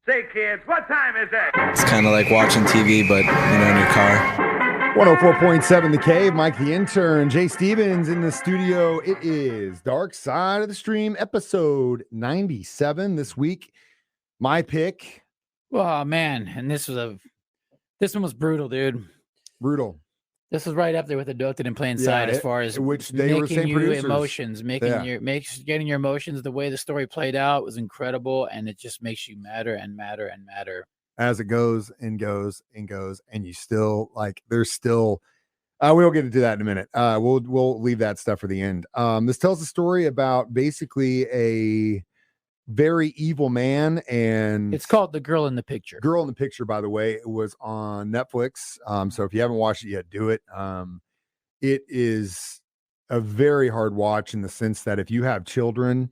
Say, kids, what time is it? It's kind of like watching TV, but, in your car. 104.7 The Cave, Mike the Intern, Jay Stevens in the studio. It is Dark Side of the Stream, episode 97 this week. My pick. Oh, man. And this one was brutal, dude. Brutal. This was right up there with Adopted and Plain Sight as far as which they were making same you producers. Emotions, getting your emotions. The way the story played out was incredible, and it just makes you madder and madder and madder as it goes and goes and goes, and you still there's still. We'll get into that in a minute. We'll leave that stuff for the end. This tells a story about basically a very evil man, and it's called The Girl in the Picture. Girl in the Picture, by the way, it was on Netflix. So if you haven't watched it yet, do it. It is a very hard watch in the sense that if you have children,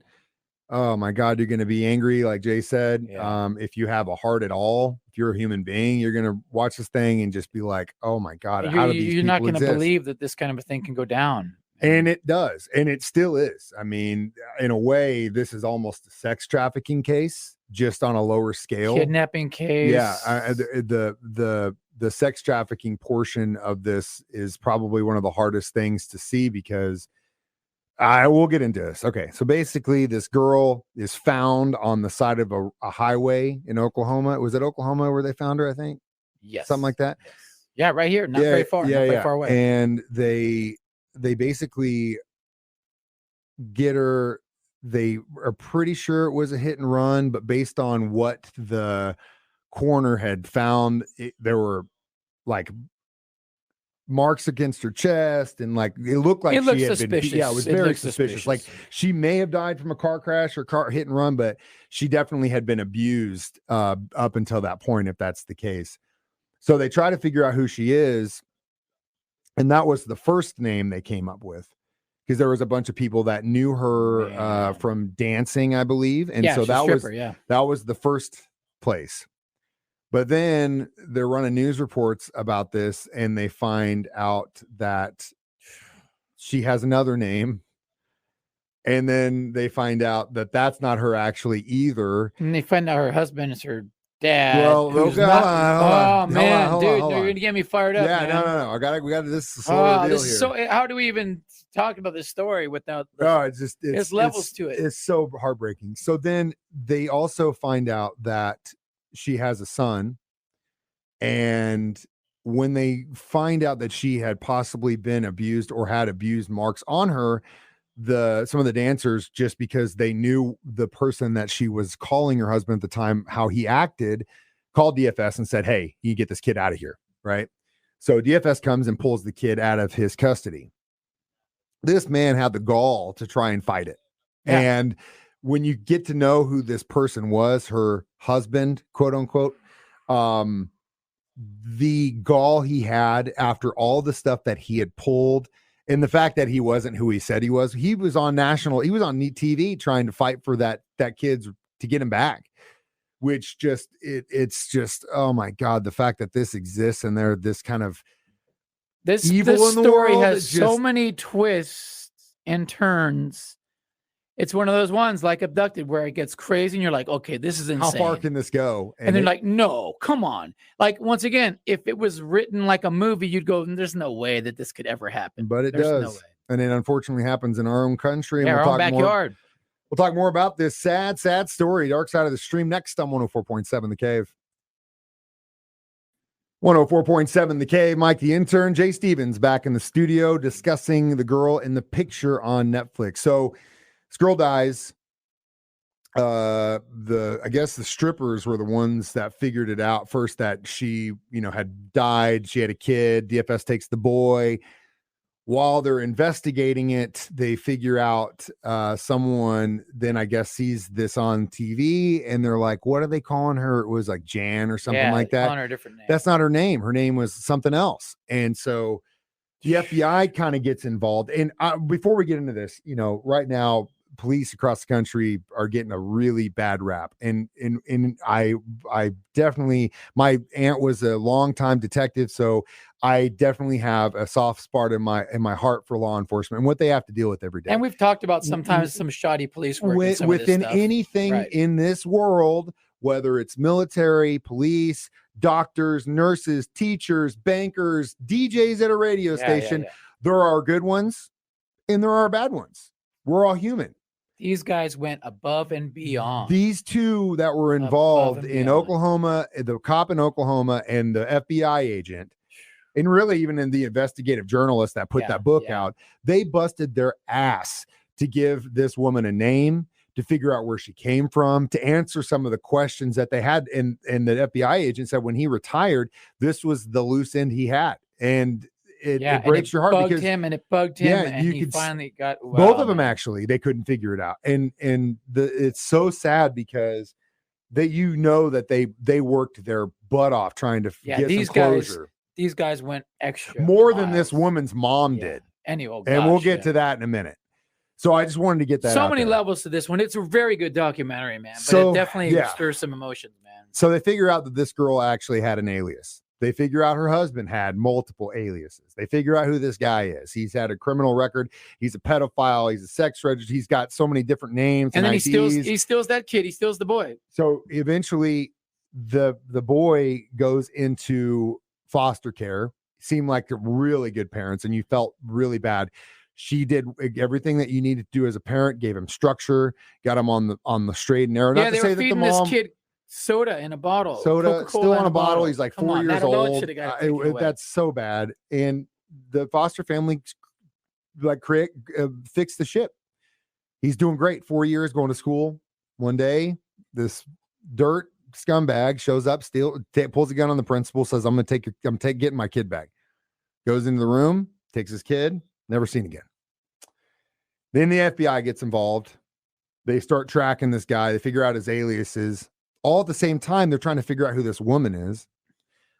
oh my God, you're going to be angry, like Jay said. Yeah. If you have a heart at all, if you're a human being, you're going to watch this thing and just be like, oh my God, how do these people You're not going to exist? believe that this kind of a thing can go down. And it does. And it still is. I mean, in a way, this is almost a sex trafficking case, just on a lower scale. Kidnapping case. Yeah. The sex trafficking portion of this is probably one of the hardest things to see because I will get into this. Okay. So basically, this girl is found on the side of a highway in Oklahoma. Was it Oklahoma where they found her, I think? Yes. Something like that. Yes. Yeah, right here. Not very far. Yeah, not very far away. And they basically get her. They are pretty sure it was a hit and run, but based on what the coroner had found, there were like marks against her chest, and it looked like she had suspicious. been. Yeah, it was very suspicious. Like she may have died from a car crash or car hit and run, but she definitely had been abused up until that point, if that's the case. So they try to figure out who she is. And that was the first name they came up with because there was a bunch of people that knew her from dancing, I believe. And so that was the first place. But then they're running news reports about this, and they find out that she has another name. And then they find out that that's not her actually either. And they find out her husband is her dad. Well, dude, you're gonna get me fired up. Yeah, man. no. We got this slow reveal here. So how do we even talk about this story without? It's levels to it. It's so heartbreaking. So then they also find out that she has a son, and when they find out that she had possibly been abused or had abused marks on her, some of the dancers, just because they knew the person that she was calling her husband at the time, how he acted, called DFS and said, hey, you get this kid out of here. Right. So DFS comes and pulls the kid out of his custody. This man had the gall to try and fight it. Yeah. And when you get to know who this person was, her husband, quote unquote, the gall he had after all the stuff that he had pulled, and the fact that he wasn't who he said he was on TV trying to fight for that kid's to get him back, which it's just, oh my God, the fact that this exists and they're this kind of evil this in the story world, has so many twists and turns. It's one of those ones like Abducted where it gets crazy and you're like, okay, this is insane. How far can this go? And they're like, no, come on. Like, once again, if it was written like a movie, you'd go, there's no way that this could ever happen. But there's does. No way. And it unfortunately happens in our own country. Yeah, our own backyard. We'll talk more about this sad story. Dark Side of the Stream next on 104.7 The Cave. 104.7 The Cave, Mike the Intern, Jay Stevens back in the studio discussing The Girl in the Picture on Netflix. So this girl dies. I guess the strippers were the ones that figured it out first, that she, had died. She had a kid. DFS takes the boy. While they're investigating it, they figure out someone then I guess sees this on TV, and they're like, what are they calling her? It was like Jan or something like that. Calling her a different name. That's not her name. Her name was something else. And so the FBI kind of gets involved. And before we get into this, right now, police across the country are getting a really bad rap. And I definitely, my aunt was a longtime detective, so I definitely have a soft spot in my heart for law enforcement and what they have to deal with every day. And we've talked about sometimes some shoddy police work. Within anything in this world, whether it's military, police, doctors, nurses, teachers, bankers, DJs at a radio station. There are good ones and there are bad ones. We're all human. These guys went above and beyond. These two that were involved in Oklahoma, the cop in Oklahoma and the FBI agent, and really even in the investigative journalist that put that book out, they busted their ass to give this woman a name, to figure out where she came from, to answer some of the questions that they had. And the FBI agent said when he retired, this was the loose end he had. And it breaks your heart because it bugged him, and he finally got both of them. Actually, they couldn't figure it out, and it's so sad because that they worked their butt off trying to get some closure. These guys went extra more than this woman's mom did. Anyway, and we'll get to that in a minute. So I just wanted to get that. So many levels to this one. It's a very good documentary, man. But it definitely stirs some emotions, man. So they figure out that this girl actually had an alias. They figure out her husband had multiple aliases. They figure out who this guy is. He's had a criminal record. He's a pedophile. He's a sex register. He's got so many different names. And then he steals that kid. He steals the boy. So eventually the boy goes into foster care. Seemed like really good parents, and you felt really bad. She did everything that you need to do as a parent, gave him structure, got him on the straight and narrow. Not to say that the mom, this kid soda in a bottle, Coca-Cola still on a bottle. He's like 4 years old. That's so bad. And the foster family fixed the ship. He's doing great. 4 years going to school. One day, this dirt scumbag shows up, pulls a gun on the principal, says, I'm getting my kid back. Goes into the room, takes his kid, never seen again. Then the FBI gets involved. They start tracking this guy. They figure out his aliases. All at the same time, they're trying to figure out who this woman is.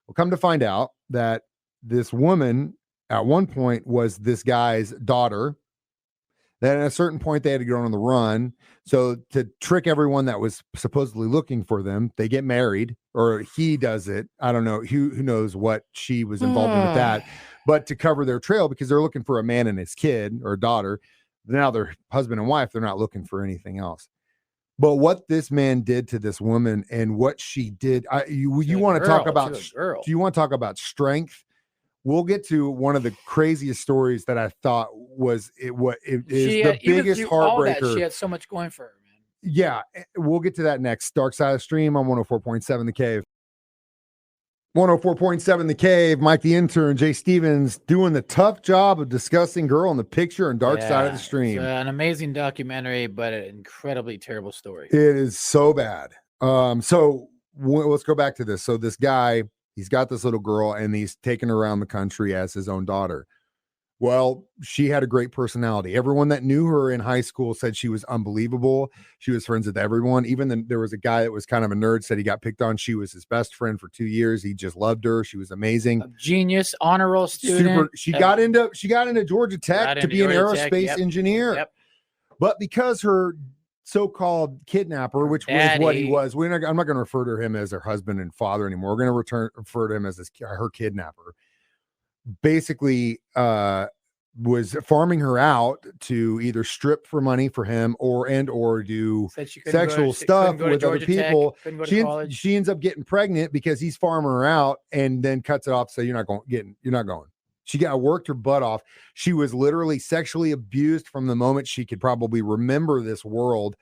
We'll come to find out that this woman at one point was this guy's daughter. Then at a certain point, they had to go on the run. So to trick everyone that was supposedly looking for them, they get married, or he does it. I don't know. Who knows what she was involved in with that. But to cover their trail, because they're looking for a man and his kid or daughter. Now they're husband and wife. They're not looking for anything else. But what this man did to this woman and what she did, you want to talk about? Do you want to talk about strength? We'll get to one of the craziest stories that I thought was the biggest heartbreaker. She had so much going for her, man. Yeah, we'll get to that next. Dark Side of the Stream on 104.7 The Cave. 104.7 The Cave. Mike the Intern, Jay Stevens doing the tough job of discussing Girl in the Picture and Dark Side of the Stream. It's an amazing documentary, but an incredibly terrible story. It is so bad. So let's go back to this. So this guy, he's got this little girl and he's taken her around the country as his own daughter. Well, she had a great personality. Everyone that knew her in high school said she was unbelievable. She was friends with everyone. Even there was a guy that was kind of a nerd, said he got picked on. She was his best friend for 2 years. He just loved her. She was amazing. A genius, honor roll student. She got into Georgia Tech to be an aerospace engineer. Yep. But because her so-called kidnapper, which was what he was, I'm not going to refer to him as her husband and father anymore. We're going to refer to him as her kidnapper. Basically was farming her out to either strip for money for him or do sexual stuff with other people. She ends up getting pregnant because he's farming her out and then cuts it off. So you're not going. She worked her butt off. She was literally sexually abused from the moment she could probably remember this world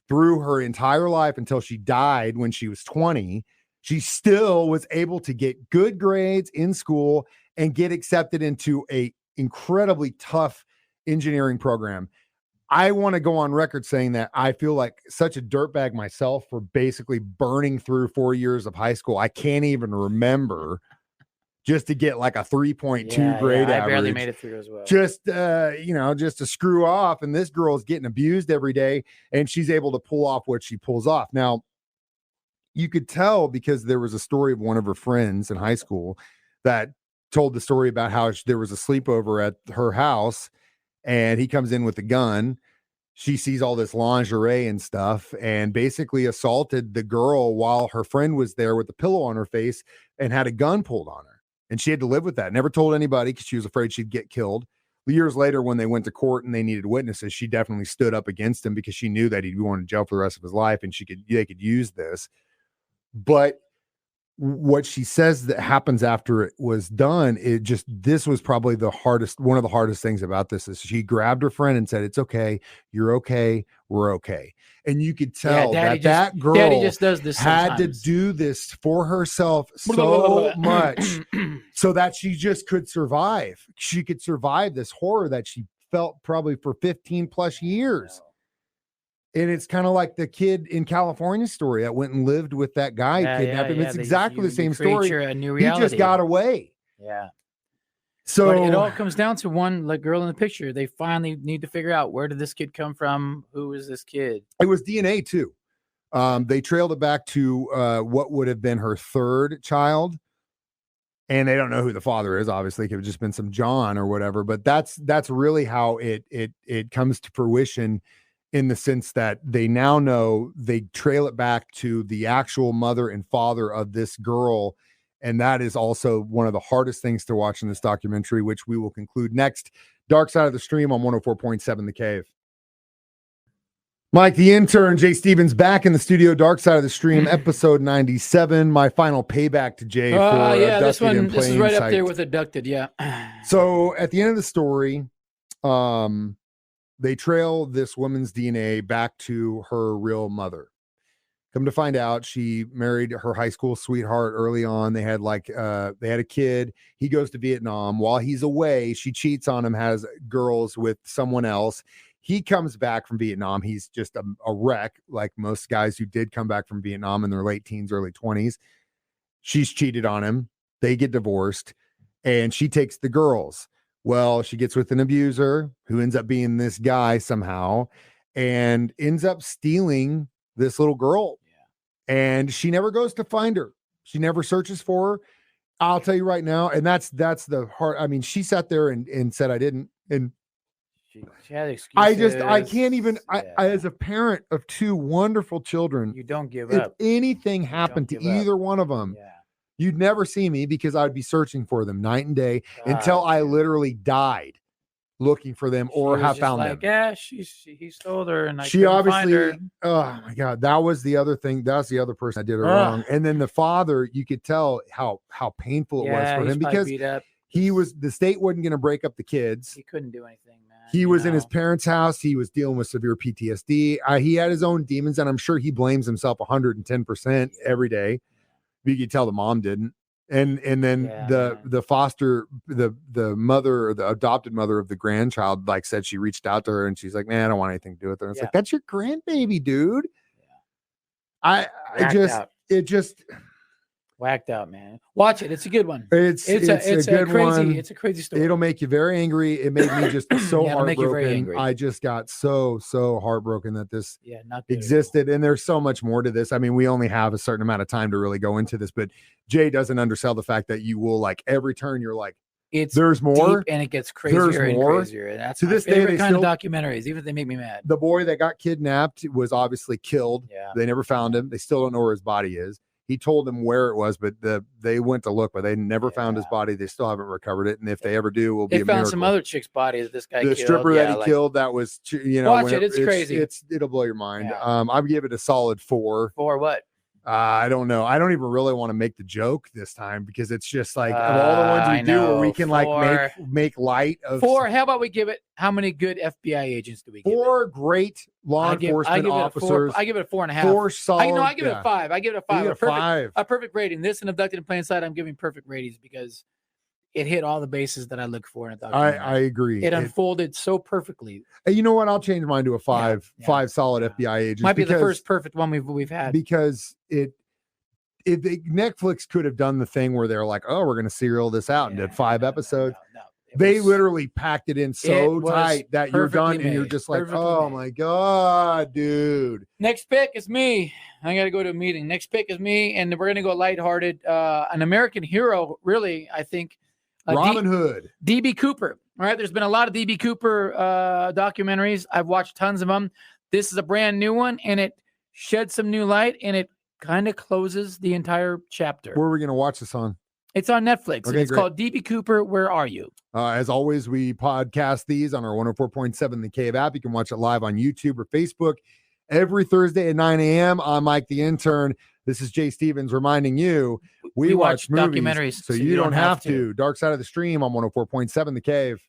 through her entire life until she died when she was 20. She still was able to get good grades in school and get accepted into a incredibly tough engineering program. I want to go on record saying that I feel like such a dirtbag myself for basically burning through 4 years of high school. I can't even remember just to get like a 3.2 grade average. I barely made it through as well. Just to screw off. And this girl is getting abused every day and she's able to pull off what she pulls off. Now, you could tell because there was a story of one of her friends in high school that told the story about how there was a sleepover at her house and he comes in with a gun. She sees all this lingerie and stuff and basically assaulted the girl while her friend was there with a pillow on her face and had a gun pulled on her. And she had to live with that. Never told anybody because she was afraid she'd get killed. Years later, when they went to court and they needed witnesses, she definitely stood up against him because she knew that he'd be going to jail for the rest of his life and they could use this. But what she says that happens after it was done, this was probably one of the hardest things about this is she grabbed her friend and said, "It's okay. You're okay. We're okay." And you could tell that girl Daddy just does this had sometimes. to do this for herself so much so that she just could survive. She could survive this horror that she felt probably for 15 plus years. And it's kind of like the kid in California story that went and lived with that guy kidnapped him. It's exactly the same story. A new reality. He just got away. Yeah. So but it all comes down to one, like girl in the picture. They finally need to figure out, where did this kid come from? Who is this kid? It was DNA too. They trailed it back to what would have been her third child. And they don't know who the father is. Obviously, it could have just been some John or whatever. But that's really how it comes to fruition, in the sense that they now know, they trail it back to the actual mother and father of this girl. And that is also one of the hardest things to watch in this documentary, which we will conclude next. Dark Side of the Stream on 104.7 The Cave. Mike, the intern, Jay Stevens, back in the studio. Dark Side of the Stream, episode 97. My final payback to Jay for this is right up there with Abducted. Yeah. So at the end of the story, they trail this woman's DNA back to her real mother. Come to find out, she married her high school sweetheart early on. They had a kid. He goes to Vietnam. While he's away, she cheats on him, has girls with someone else. He comes back from Vietnam. He's just a wreck, like most guys who did come back from Vietnam in their late teens, early 20s. She's cheated on him. They get divorced, and she takes the girls. Well, she gets with an abuser who ends up being this guy somehow, and ends up stealing this little girl. Yeah. And she never goes to find her. She never searches for her. I'll tell you right now. And that's the heart. I mean, she sat there and said, I didn't. And she had excuses. I can't even, I, as a parent of two wonderful children, you don't give if up. anything happened to either one of them, you'd never see me, because I'd be searching for them night and day until I literally died looking for them or have found them. Yeah, he stole her, and she obviously. Oh my God, that was the other thing. That's the other person that did her wrong. And then the father, you could tell how painful it was for him, because the state wasn't going to break up the kids. He couldn't do anything, man. He was in his parents' house. He was dealing with severe PTSD. He had his own demons, and I'm sure he blames himself 110% every day. You could tell the mom didn't. And then the foster, the mother, or the adopted mother of the grandchild, like, said she reached out to her and she's like, man, I don't want anything to do with her. And it's like, that's your grandbaby, dude. Yeah. It just whacked out, man. Watch it. It's a good one. It's a good crazy one. It's a crazy story. It'll make you very angry. It made me just so heartbroken. Make you very angry. I just got so heartbroken that this not existed. And there's so much more to this. I mean, we only have a certain amount of time to really go into this, but Jay doesn't undersell the fact that you will, like, every turn you're like, there's more, and it gets crazier and crazier. And that's to this day, they kind of documentaries, even if they make me mad. The boy that got kidnapped was obviously killed. Yeah. They never found him. They still don't know where his body is. He told them where it was, but they went to look, but they never found his body. They still haven't recovered it, and if they ever do, will be a miracle. They found some other chick's body that this guy killed. The stripper that he killed, that was, watch it. It's crazy. It'll blow your mind. Yeah. I'd give it a solid 4. For what? I don't know. I don't even really want to make the joke this time, because it's just like, of all the ones we do where we can make light of 4. How about we give it? How many good FBI agents do we give? 4 great law enforcement officers. I give it a 4.5. 4 solid. I give it a 5. I give it a 5. A perfect rating. This and Abducted in Plain Sight, I'm giving perfect ratings because it hit all the bases that I look for in a documentary. I agree. It unfolded so perfectly. You know what? I'll change mine to a 5. 5 solid FBI agents. Might be the first perfect one we've had. Because Netflix could have done the thing where they're like, oh, we're going to serial this out and did 5 episodes. No. They literally packed it in so tight that you're done and you're just like, oh my God, dude. Next pick is me. I got to go to a meeting. Next pick is me, and we're going to go lighthearted. An American hero, really, I think. Robin Hood. D.B. Cooper. All right, there's been a lot of D.B. Cooper documentaries. I've watched tons of them. This is a brand new one, and it sheds some new light, and it kind of closes the entire chapter. Where are we going to watch this on? It's on Netflix. Okay, it's called D.B. Cooper, Where Are You? As always, we podcast these on our 104.7 The Cave app. You can watch it live on YouTube or Facebook every Thursday at 9 a.m. I'm Mike the Intern. This is Jay Stevens reminding you we watch movies documentaries so you don't have to. Dark Side of the Stream on 104.7 The Cave.